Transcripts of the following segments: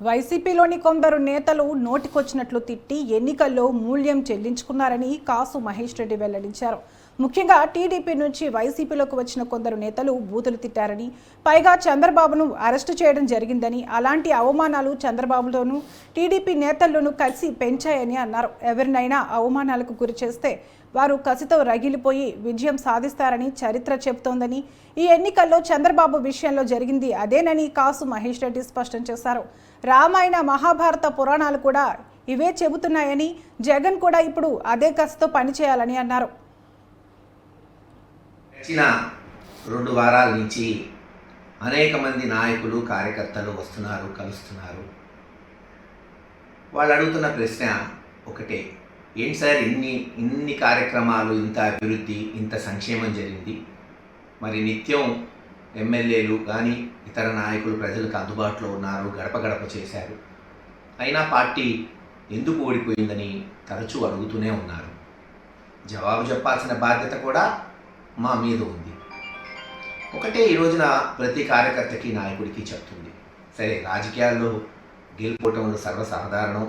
వైసీపీలోని కొందరు నేతలు నోటికొచ్చినట్లు తిట్టి ఎన్నికల్లో మూల్యం చెల్లించుకున్నారని కాసు మహేష్ రెడ్డి వెల్లడించారు. ముఖ్యంగా టీడీపీ నుంచి వైసీపీలోకి వచ్చిన కొందరు నేతలు బూతులు తిట్టారని, పైగా చంద్రబాబును అరెస్టు చేయడం జరిగిందని, అలాంటి అవమానాలు చంద్రబాబులోనూ టీడీపీ నేతల్లోనూ కలిసి పెంచాయని అన్నారు. ఎవరినైనా అవమానాలకు గురి చేస్తే వారు కసితో రగిలిపోయి విజయం సాధిస్తారని చరిత్ర చెబుతోందని, ఈ ఎన్నికల్లో చంద్రబాబు విషయంలో జరిగింది అదేనని కాసు మహేష్ రెడ్డి స్పష్టం చేశారు. రామాయణ మహాభారత పురాణాలు కూడా ఇవే చెబుతున్నాయని, జగన్ కూడా ఇప్పుడు అదే కసితో పనిచేయాలని అన్నారు. గడిచిన 2 వారాల నుంచి అనేక మంది నాయకులు కార్యకర్తలు వస్తున్నారు, కలుస్తున్నారు. వాళ్ళు అడుగుతున్న ప్రశ్న ఒకటే, ఏంటి సార్ ఇన్ని కార్యక్రమాలు, ఇంత అభివృద్ధి, ఇంత సంక్షేమం జరిగింది, మరి నిత్యం ఎమ్మెల్యేలు కానీ ఇతర నాయకులు ప్రజలకు అందుబాటులో ఉన్నారు, గడప గడప చేశారు, అయినా పార్టీ ఎందుకు ఓడిపోయిందని తరచూ అడుగుతూనే ఉన్నారు. జవాబు చెప్పాల్సిన బాధ్యత కూడా మా మీద ఉంది. ఒకటే ఈ రోజున ప్రతి కార్యకర్తకి, నాయకుడికి చెప్తుంది, సరే రాజకీయాల్లో గెలుపోవటంలో సర్వసాధారణం,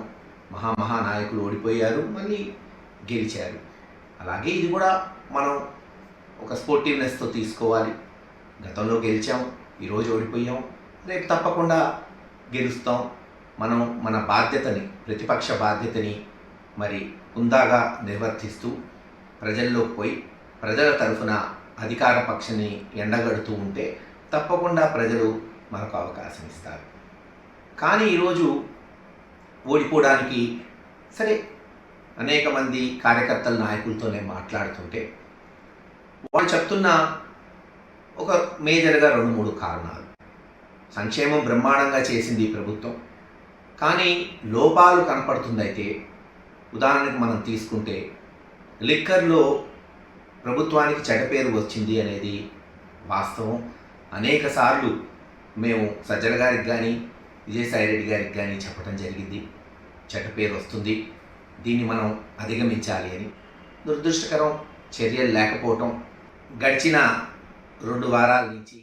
మహానాయకులు ఓడిపోయారు, మళ్ళీ గెలిచారు. అలాగే ఇది కూడా మనం ఒక స్పోర్టివ్నెస్తో తీసుకోవాలి. గతంలో గెలిచాం, ఈరోజు ఓడిపోయాం, రేపు తప్పకుండా గెలుస్తాం. మనం మన బాధ్యతని, ప్రతిపక్ష బాధ్యతని మరి హుందాగా నిర్వర్తిస్తూ ప్రజల్లోకి పోయి ప్రజల తరఫున అధికార పక్షాన్ని ఎండగడుతూ ఉంటే తప్పకుండా ప్రజలు మనకు అవకాశం ఇస్తారు. కానీ ఈరోజు ఓడిపోవడానికి సరే అనేక మంది కార్యకర్తల నాయకులతో నేను మాట్లాడుతుంటే వాళ్ళు చెప్తున్న ఒక మేజర్గా 2-3 కారణాలు. సంక్షేమం బ్రహ్మాండంగా చేసింది ఈ ప్రభుత్వం, కానీ లోపాలు కనపడుతుందైతే ఉదాహరణకు మనం తీసుకుంటే లిక్కర్లో ప్రభుత్వానికి చెడ్డ పేరు వచ్చింది అనేది వాస్తవం. అనేక సార్లు మేము సజ్జల గారికి కానీ విజయసాయి రెడ్డి గారికి కానీ చెప్పడం జరిగింది, చెడ్డ పేరు వస్తుంది, దీన్ని మనం అధిగమించాలి అని. దురదృష్టకరం, చర్యలు లేకపోవటం. గడిచిన 2 వారాల నుంచి